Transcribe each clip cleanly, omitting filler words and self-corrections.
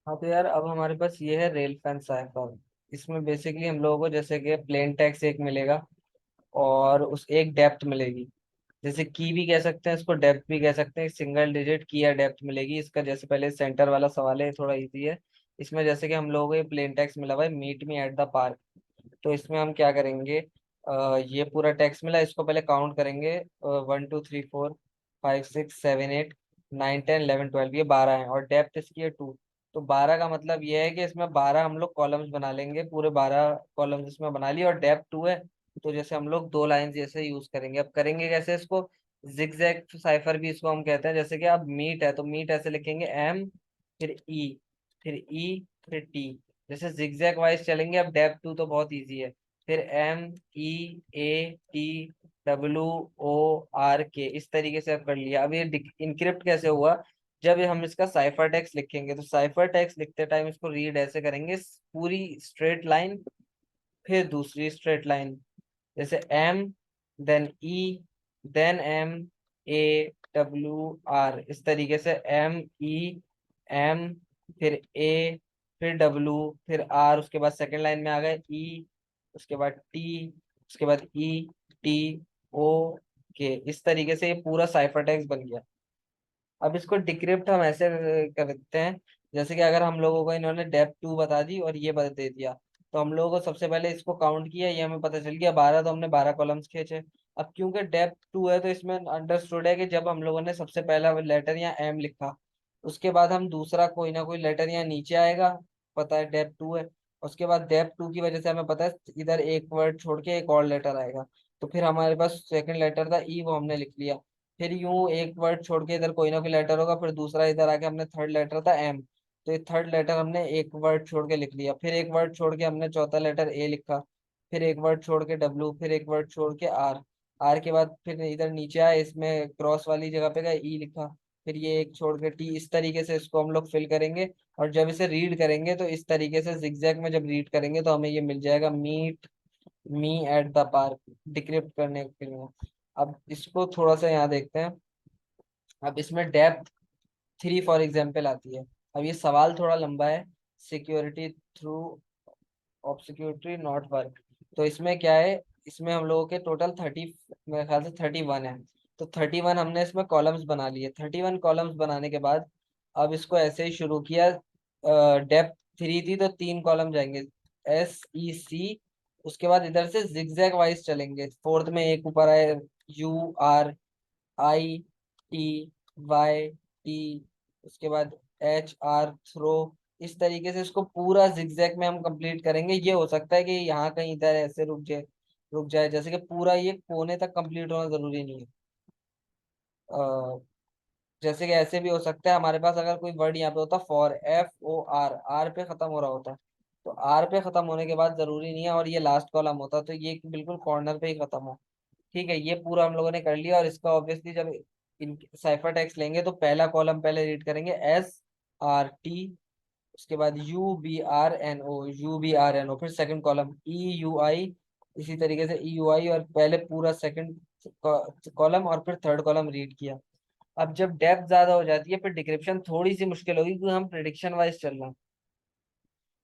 हाँ तो यार अब हमारे पास ये है रेल फैन साइफर। इसमें बेसिकली हम लोगों को जैसे कि प्लेन टेक्स्ट एक मिलेगा और उस एक डेप्थ मिलेगी। जैसे की भी कह सकते हैं इसको, डेप्थ भी कह सकते हैं। सिंगल डिजिट की या डेप्थ मिलेगी इसका। जैसे पहले सेंटर वाला सवाल है, थोड़ा इजी है। इसमें जैसे कि हम लोगों को ये प्लेन टेक्स्ट मिला हुआ है, meet me at the park. तो इसमें हम क्या करेंगे, ये पूरा टेक्स्ट मिला, इसको पहले काउंट करेंगे। 1 2 3 4 5 6 7 8 9 10 11 12, ये 12 है और डेप्थ इसकी है 2। तो 12 का मतलब ये है कि इसमें 12 हम लोग कॉलम्स बना लेंगे, पूरे 12 कॉलम्स इसमें बना लिए और डेप्थ 2 है। तो जैसे हम लोग दो लाइन जैसे यूज करेंगे। अब करेंगे कैसे इसको, जिगजैग साइफर भी इसको हम कहते हैं। जैसे कि अब मीट है तो मीट ऐसे लिखेंगे, एम फिर ई फिर ई फिर टी। जैसे जिगजैग वाइज चलेंगे। अब डेप्थ 2 तो बहुत इजी है। फिर M E A T W O R K, इस तरीके से अब कर लिया। अब ये इनक्रिप्ट कैसे हुआ, जब ये हम इसका साइफर टेक्स्ट लिखेंगे तो साइफर टेक्स्ट लिखते टाइम इसको रीड ऐसे करेंगे, पूरी स्ट्रेट लाइन फिर दूसरी स्ट्रेट लाइन। जैसे M then E then M A W R, इस तरीके से एम ई एम फिर ए फिर डब्ल्यू फिर आर, उसके बाद सेकंड लाइन में आ गए ई, उसके बाद टी, उसके बाद ई टी ओ के। इस तरीके से ये पूरा साइफर टेक्स्ट बन गया। अब इसको डिक्रिप्ट हम ऐसे करते हैं, जैसे कि अगर हम लोगों को इन्होंने डेप्थ 2 बता दी और ये बता दे दिया, तो हम लोगों को सबसे पहले इसको काउंट किया, ये हमें पता चल गया 12, तो हमने 12 कॉलम्स खींचे। अब क्योंकि डेप्थ 2 है तो इसमें अंडरस्टूड है कि जब हम लोगों ने सबसे पहला लेटर या एम लिखा, उसके बाद हम दूसरा कोई ना कोई लेटर या नीचे आएगा, पता है डेप्थ 2 है। उसके बाद डेप्थ 2 की वजह से हमें पता है इधर एक वर्ड छोड़ के एक और लेटर आएगा। तो फिर हमारे पास सेकंड लेटर था ई, वो हमने लिख लिया। फिर यूं एक वर्ड छोड़ के इधर कोई ना कोई लेटर होगा, फिर दूसरा इधर आके हमने थर्ड लेटर था एम, तो ये थर्ड लेटर हमने एक वर्ड छोड़ के लिख लिया। फिर एक वर्ड छोड़ के हमने चौथा लेटर ए लिखा। फिर एक वर्ड छोड़ के डब्ल्यू, फिर एक वर्ड छोड़ के आर। आर के बाद फिर इधर नीचे आए, इसमें क्रॉस वाली जगह पे गए ई लिखा। फिर ये एक छोड़ के टी। इस तरीके से इसको हम लोग फिल करेंगे। और जब इसे रीड करेंगे तो इस तरीके से जिगजैग में जब रीड करेंगे तो हमें ये मिल जाएगा, meet me at the park, decrypt करने के लिए। अब इसको थोड़ा सा यहाँ देखते हैं। अब इसमें डेप्थ 3 फॉर एग्जाम्पल आती है। अब ये सवाल थोड़ा लंबा है। Security through obscurity not work. तो इसमें क्या है, इसमें हम लोगों के टोटल 30, मेरे ख्याल से 31 है। तो 31 हमने इसमें कॉलम्स बना लिए। 31 कॉलम्स बनाने के बाद अब इसको ऐसे ही शुरू किया। डेप्थ 3 थी तो 3 कॉलम जाएंगे, एस ई सी। उसके बाद इधर से जिगजैग वाइज चलेंगे, फोर्थ में एक ऊपर आए, U R I T Y T, उसके बाद एच आर थ्रो। इस तरीके से इसको पूरा जिगजैग में हम कंप्लीट करेंगे। ये हो सकता है कि यहाँ कहीं इधर ऐसे रुक जाए, जैसे कि पूरा ये कोने तक कंप्लीट होना जरूरी नहीं है। जैसे कि ऐसे भी हो सकता है हमारे पास अगर कोई वर्ड यहाँ पे होता, for F O R, R पे खत्म हो रहा होता, तो आर पे खत्म होने के बाद जरूरी नहीं है और ये लास्ट कॉलम होता तो ये बिल्कुल कॉर्नर पे ही खत्म हो। ठीक है, ये पूरा हम लोगों ने कर लिया। और इसका ऑब्वियसली जब इन साइफर टेक्स्ट लेंगे तो पहला कॉलम पहले रीड करेंगे, एस आर टी, उसके बाद U B R N O, U B R N O, फिर second column E U I, इसी तरीके से ई यू आई, और पहले पूरा सेकंड कॉलम और फिर थर्ड कॉलम रीड किया। अब जब डेप्थ ज्यादा हो जाती है फिर डिक्रिप्शन थोड़ी सी मुश्किल होगी, क्योंकि हम प्रिडिक्शन वाइज चल रहे हैं।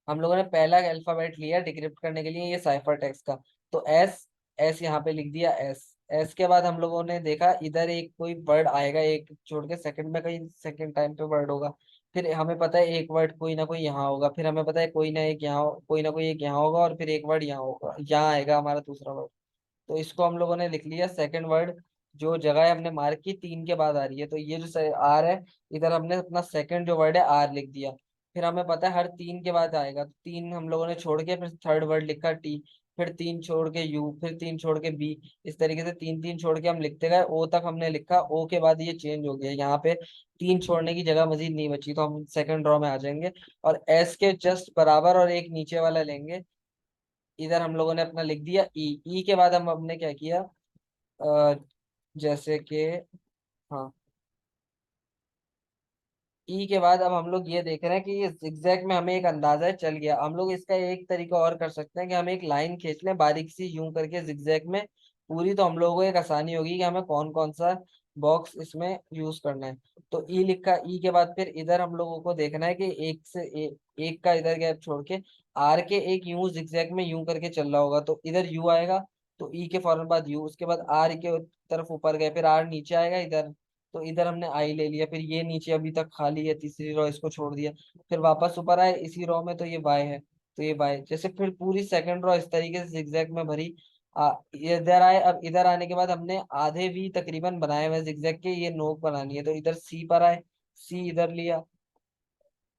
हम लोगों ने पहला अल्फाबेट लिया डिक्रिप्ट करने के लिए, ये साइफर टेक्स्ट का। तो एस, एस यहाँ पे लिख दिया एस। एस के बाद हम लोगों ने देखा इधर एक कोई वर्ड आएगा, एक छोड़ के सेकंड में कहीं सेकंड टाइम पे वर्ड होगा। फिर हमें पता है एक वर्ड कोई ना कोई यहाँ होगा, फिर हमें पता है कोई ना एक यहाँ, कोई ना कोई एक यहाँ होगा, और फिर एक वर्ड यहाँ होगा, यहाँ आएगा हमारा दूसरा वर्ड। तो इसको हम लोगों ने लिख लिया सेकंड वर्ड। जो जगह हमने मार्क की 3 के बाद आ रही है, तो ये जो आर है, इधर हमने अपना सेकंड जो वर्ड है आर लिख दिया। फिर हमें पता है हर 3 के बाद आएगा, तो 3 हम लोगों ने छोड़ के फिर थर्ड वर्ड लिखा टी। फिर 3 छोड़ के यू, फिर 3 छोड़ के बी। इस तरीके से 3 3 छोड़ के हम लिखते गए, ओ तक हमने लिखा। ओ के बाद ये चेंज हो गया, यहाँ पे 3 छोड़ने की जगह मजीद नहीं बची, तो हम सेकंड ड्रॉ में आ जाएंगे। और एस के जस्ट बराबर और एक नीचे वाला लेंगे। इधर हम लोगों ने अपना लिख दिया ई। ई के बाद हम हमने क्या किया, अ, जैसे कि, हाँ, ई के बाद अब हम लोग ये देख रहे हैं कि ये जिगजैग में हमें एक अंदाजा चल गया। हम लोग इसका एक तरीका और कर सकते हैं कि हम एक लाइन खींच लें बारीक सी यूं करके जिगजैग में पूरी, तो हम लोगों को एक आसानी होगी कि हमें कौन कौन सा बॉक्स इसमें यूज करना है। तो ई लिखा, ई के बाद फिर इधर हम लोगों को देखना है कि एक से एक का इधर गैप छोड़ के आर के एक यूं जिगजैग में यूं करके चल रहा होगा, तो इधर यू आएगा, तो ई के फौरन बाद यू, उसके बाद आर के तरफ ऊपर गए, फिर आर नीचे आएगा इधर, तो इधर हमने आई ले लिया, फिर ये नीचे अभी तक खाली है, तीसरी रो इसको छोड़ दिया, फिर वापस ऊपर आए इसी रो में, तो ये वाई है, तो ये वाई जैसे, फिर पूरी सेकंड रो इस तरीके से जिगजैग में भरी। इधर आए, अब इधर आने के बाद हमने आधे भी तकरीबन बनाए हुए जिगजैग के, ये नोक बनानी है, तो इधर सी पर आए, सी इधर लिया,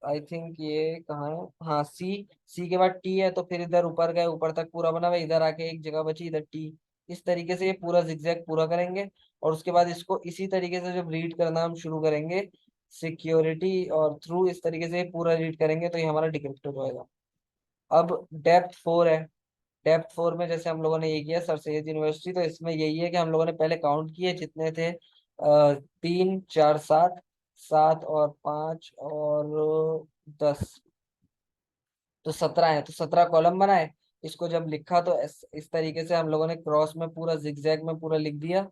आई थिंक ये कहाँ है, हाँ सी, सी के बाद टी है, तो फिर इधर ऊपर गए, ऊपर तक पूरा बना हुआ है, इधर आके एक जगह बची, इधर टी। इस तरीके से ये पूरा जिगजैग पूरा करेंगे, और उसके बाद इसको इसी तरीके से जब रीड करना हम शुरू करेंगे, सिक्योरिटी और थ्रू, इस तरीके से ये पूरा रीड करेंगे, तो ये हमारा डिक्रिप्ट हो जाएगा। अब डेप्थ फोर है। डेप्थ फोर में जैसे हम लोगों ने ये किया सर सैयद यूनिवर्सिटी, तो इसमें यही है कि हम लोगों ने पहले काउंट किए जितने थे, 3 4 7, 7 और 5 और 10, तो 17 है, तो 17 कॉलम बनाए। इसको जब लिखा तो इस तरीके से हम लोगों ने क्रॉस में पूरा जिगजैग में पूरा लिख दिया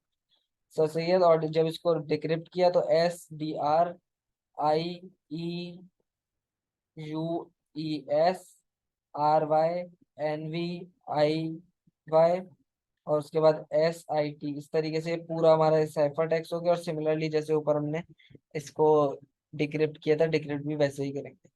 सर सैयद, और जब इसको डिक्रिप्ट किया तो SDRIEUESRYNVIY, और उसके बाद SIT, इस तरीके से पूरा हमारा साइफर टेक्स्ट हो गया। और सिमिलरली जैसे ऊपर हमने इसको डिक्रिप्ट किया था, डिक्रिप्ट भी वैसे ही करेंगे।